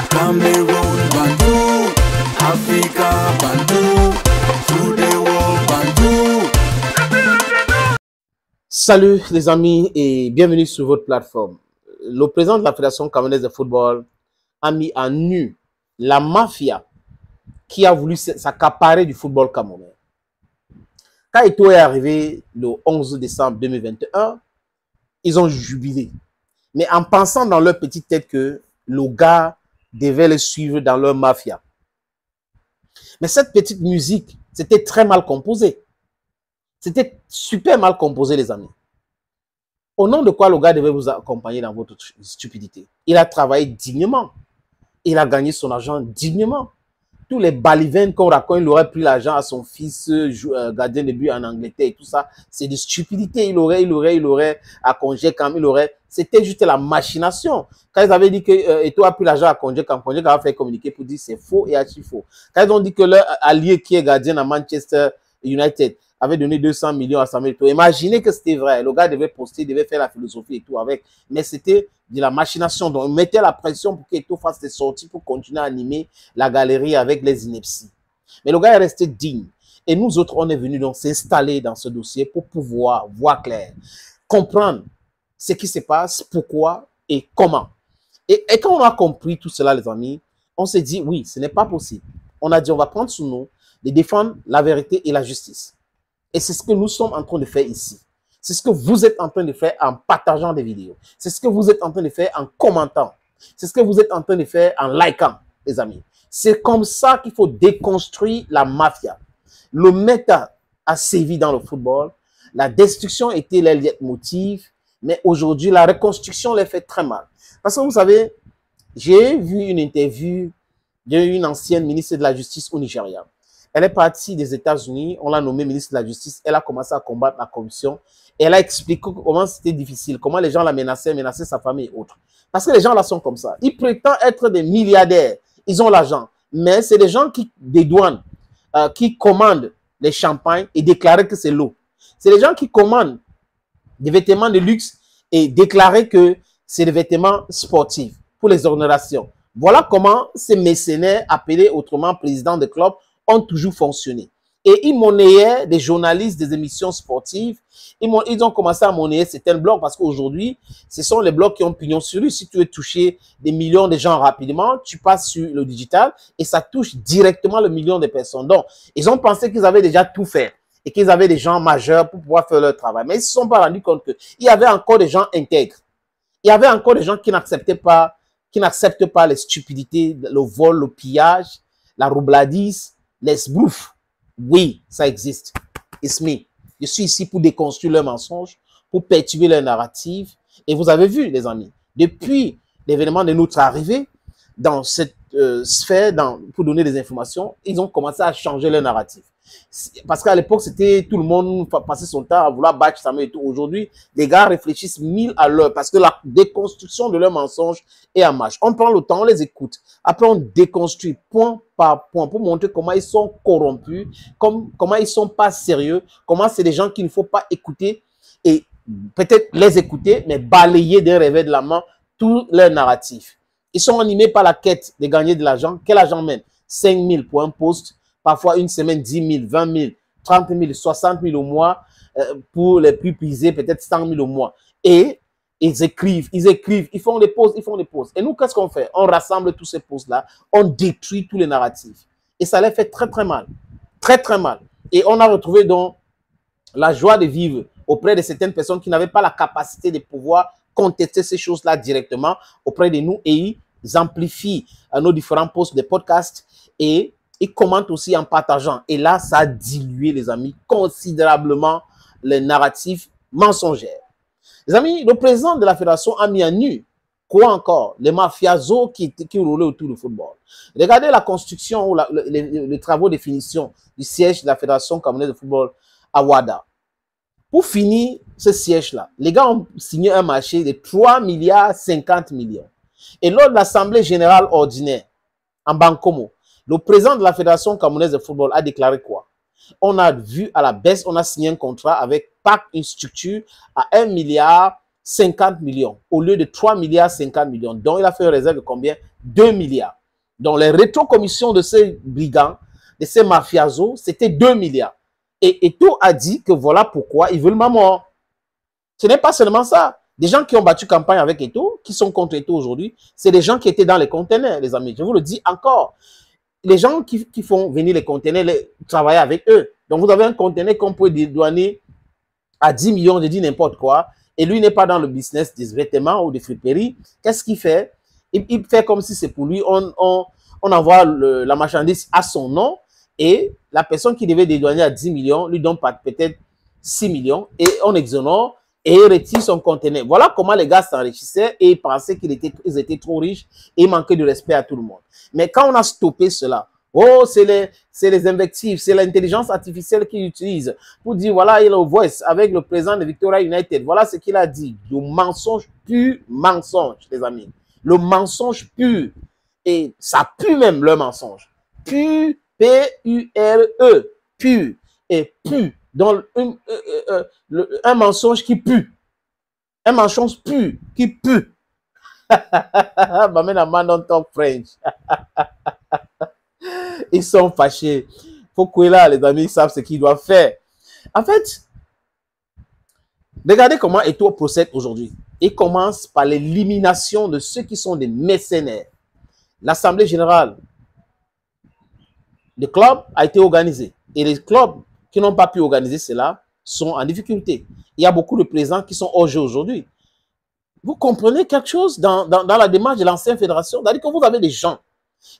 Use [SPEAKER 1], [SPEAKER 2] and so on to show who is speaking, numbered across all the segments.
[SPEAKER 1] Cameroon Bandou, Africa Bandou, through the world Bandou.
[SPEAKER 2] Salut les amis et bienvenue sur votre plateforme. Le président de la Fédération camerounaise de football a mis à nu la mafia qui a voulu s'accaparer du football camerounais. Quand Eto'o est arrivé le 11 décembre 2021, ils ont jubilé. Mais en pensant dans leur petite tête que le gars devait les suivre dans leur mafia. Mais cette petite musique, c'était très mal composé. C'était super mal composé, les amis. Au nom de quoi le gars devait vous accompagner dans votre stupidité? Il a travaillé dignement. Il a gagné son argent dignement. Tous les balivernes qu'on raconte, il aurait pris l'argent à son fils, gardien de but en Angleterre et tout ça. C'est de stupidité. Il aurait à Conjecam, c'était juste la machination. Quand ils avaient dit que Eto'o a pris l'argent à Conjecam a fait communiquer pour dire c'est faux et archi faux. Quand ils ont dit que leur allié qui est gardien à Manchester United avait donné 200 millions à Samuel Eto'o, imaginez que c'était vrai. Le gars devait poster, il devait faire la philosophie et tout avec. Mais c'était de la machination. Donc, on mettait la pression pour qu'Eto'o fasse des sorties pour continuer à animer la galerie avec les inepties. Mais le gars est resté digne. Et nous autres, on est venus donc s'installer dans ce dossier pour pouvoir voir clair, comprendre ce qui se passe, pourquoi et comment. Et quand on a compris tout cela, les amis, on s'est dit, oui, ce n'est pas possible. On a dit, on va prendre sur nous de défendre la vérité et la justice. Et c'est ce que nous sommes en train de faire ici. C'est ce que vous êtes en train de faire en partageant des vidéos. C'est ce que vous êtes en train de faire en commentant. C'est ce que vous êtes en train de faire en likant, les amis. C'est comme ça qu'il faut déconstruire la mafia. Le méta a sévi dans le football. La destruction était les leitmotiv. Mais aujourd'hui, la reconstruction les fait très mal. Parce que vous savez, j'ai vu une interview d'une ancienne ministre de la Justice au Nigeria. Elle est partie des États-Unis, on l'a nommée ministre de la Justice, elle a commencé à combattre la corruption. Et elle a expliqué comment c'était difficile, comment les gens la menaçaient sa famille et autres. Parce que les gens là sont comme ça. Ils prétendent être des milliardaires, ils ont l'argent. Mais c'est des gens qui dédouanent, qui commandent les champagnes et déclarent que c'est l'eau. C'est les gens qui commandent des vêtements de luxe et déclarer que c'est des vêtements sportifs pour les exonérations. Voilà comment ces mécénaires, appelés autrement présidents de clubs, ont toujours fonctionné. Et ils monnayaient des journalistes des émissions sportives. Ils ont commencé à monnayer certains blogs parce qu'aujourd'hui, ce sont les blogs qui ont pignon sur rue. Si tu veux toucher des millions de gens rapidement, tu passes sur le digital et ça touche directement le million de personnes. Donc, ils ont pensé qu'ils avaient déjà tout fait et qu'ils avaient des gens majeurs pour pouvoir faire leur travail. Mais ils ne se sont pas rendus compte qu'il y avait encore des gens intègres. Il y avait encore des gens qui n'acceptent pas les stupidités, le vol, le pillage, la roubladise, les bouffes. Oui, ça existe. It's me. Je suis ici pour déconstruire leurs mensonges, pour perturber leur narrative. Et vous avez vu, les amis, depuis l'événement de notre arrivée dans cette sphère, pour donner des informations, ils ont commencé à changer leur narrative. Parce qu'à l'époque, c'était tout le monde passait son temps à vouloir battre Samuel Eto'o. Aujourd'hui, les gars réfléchissent 1000 à l'heure parce que la déconstruction de leurs mensonges est en marche. On prend le temps, on les écoute. Après, on déconstruit point par point pour montrer comment ils sont corrompus, comment ils ne sont pas sérieux, comment c'est des gens qu'il ne faut pas écouter et peut-être les écouter, mais balayer d'un revers de la main tout leur narratif. Ils sont animés par la quête de gagner de l'argent. Quel argent même? 5 000 pour un poste. Parfois, une semaine, 10 000, 20 000, 30 000, 60 000 au mois. Pour les plus prisés, peut-être 100 000 au mois. Et ils écrivent, ils font des pauses, Et nous, qu'est-ce qu'on fait? On rassemble tous ces pauses-là, on détruit tous les narratifs. Et ça les fait très, très mal. Très, très mal. Et on a retrouvé donc la joie de vivre auprès de certaines personnes qui n'avaient pas la capacité de pouvoir contester ces choses-là directement auprès de nous. Et ils amplifient nos différents posts de podcasts et ils commentent aussi en partageant. Et là, ça a dilué, les amis, considérablement les narratifs mensongers. Les amis, le président de la fédération a mis à nu, quoi encore, les mafiasos qui roulaient autour du football. Regardez la construction ou les travaux de finition du siège de la fédération camerounaise de football à Ouada. Pour finir ce siège-là, les gars ont signé un marché de 3 milliards 50 millions. Et lors de l'Assemblée générale ordinaire, en Bankomo, le président de la Fédération camerounaise de football a déclaré quoi? On a vu à la baisse, on a signé un contrat avec PAC, une structure, à 1 milliard 50 millions, au lieu de 3 milliards 50 millions. Donc, il a fait une réserve de combien? 2 milliards. Donc, les rétrocommissions de ces brigands, de ces mafiasos, c'était 2 milliards. Et Eto'o a dit que voilà pourquoi ils veulent ma mort. Ce n'est pas seulement ça. Des gens qui ont battu campagne avec Eto'o, qui sont contre Eto'o aujourd'hui, c'est des gens qui étaient dans les conteneurs, les amis. Je vous le dis encore. Les gens qui font venir les conteneurs, travailler avec eux. Donc, vous avez un conteneur qu'on peut dédouaner à 10 millions, je dis n'importe quoi, et lui n'est pas dans le business des vêtements ou des friperies. Qu'est-ce qu'il fait? Il fait comme si c'est pour lui. On envoie la marchandise à son nom et la personne qui devait dédouaner à 10 millions lui donne peut-être 6 millions et on exonore et il retire son conteneur. Voilà comment les gars s'enrichissaient et ils pensaient qu'ils étaient trop riches et ils manquaient de respect à tout le monde. Mais quand on a stoppé cela, oh, c'est les invectives, c'est l'intelligence artificielle qu'ils utilisent pour dire, voilà, il est au voice avec le président de Victoria United. Voilà ce qu'il a dit. Le mensonge pur mensonge, les amis. Le mensonge pur. Et ça pue même le mensonge. Pur, P-U-R-E. Pur. Et pur. Donc, un mensonge qui pue. Un mensonge pur qui pue. Man don't talk French. Ils sont fâchés. Faut que là, les amis savent ce qu'ils doivent faire. En fait, regardez comment Eto'o procède aujourd'hui. Il commence par l'élimination de ceux qui sont des mercenaires. L'Assemblée générale des clubs a été organisée. Et les clubs qui n'ont pas pu organiser cela sont en difficulté. Il y a beaucoup de présidents qui sont hors jeu aujourd'hui. Vous comprenez quelque chose dans la démarche de l'ancienne fédération? C'est-à-dire que vous avez des gens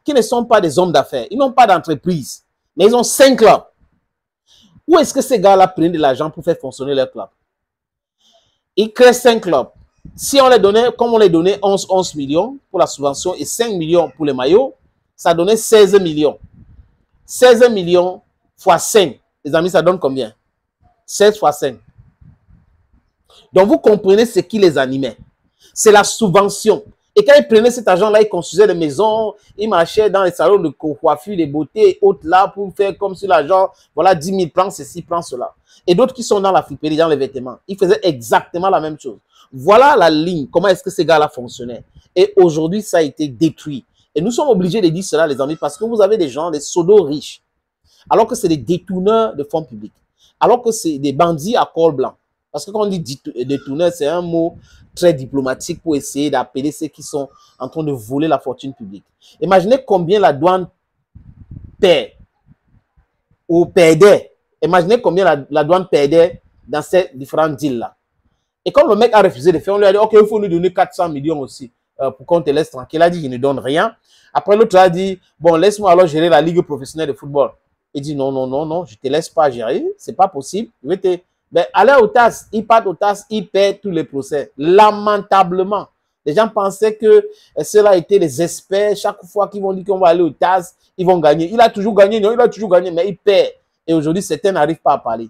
[SPEAKER 2] qui ne sont pas des hommes d'affaires. Ils n'ont pas d'entreprise, mais ils ont 5 clubs. Où est-ce que ces gars-là prennent de l'argent pour faire fonctionner leur club? Ils créent 5 clubs. Si on les donnait, comme on les donnait 11 millions pour la subvention et 5 millions pour les maillots, ça donnait 16 millions. 16 millions fois 5. Les amis, ça donne combien? 16 fois 5. Donc, vous comprenez ce qui les animait. C'est la subvention. Et quand ils prenaient cet argent-là, ils construisaient des maisons, ils marchaient dans les salons de coiffure, de beauté et autres là pour faire comme si l'argent, voilà, 10 000 prends ceci, prends cela. Et d'autres qui sont dans la friperie, dans les vêtements, ils faisaient exactement la même chose. Voilà la ligne, comment est-ce que ces gars-là fonctionnaient. Et aujourd'hui, ça a été détruit. Et nous sommes obligés de dire cela, les amis, parce que vous avez des gens, des sodos riches, alors que c'est des détourneurs de fonds publics, alors que c'est des bandits à col blanc. Parce que quand on dit détourneur, c'est un mot très diplomatique pour essayer d'appeler ceux qui sont en train de voler la fortune publique. Imaginez combien la douane perd ou perdait. Imaginez combien la douane perdait dans ces différents deals-là. Et comme le mec a refusé de faire, on lui a dit, OK, il faut nous donner 400 millions aussi pour qu'on te laisse tranquille. Il a dit, il ne donne rien. Après, l'autre a dit, bon, laisse-moi alors gérer la ligue professionnelle de football. Il dit, non, non, non, non, je ne te laisse pas gérer. C'est pas possible. Je vais te... Ben, allez au TAS, ils partent au TAS, ils perdent tous les procès. Lamentablement. Les gens pensaient que cela étaient les experts. Chaque fois qu'ils vont dire qu'on va aller au TAS, ils vont gagner. Il a toujours gagné, non, il a toujours gagné, mais il perd. Et aujourd'hui, certains n'arrivent pas à parler.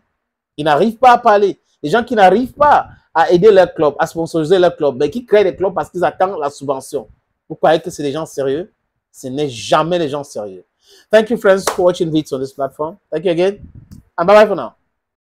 [SPEAKER 2] Ils n'arrivent pas à parler. Les gens qui n'arrivent pas à aider leur club, à sponsoriser leur club, mais qui créent des clubs parce qu'ils attendent la subvention. Vous croyez que c'est des gens sérieux? Ce n'est jamais les gens sérieux. Thank you, friends, for watching videos on this platform. Thank you again, and bye-bye for now.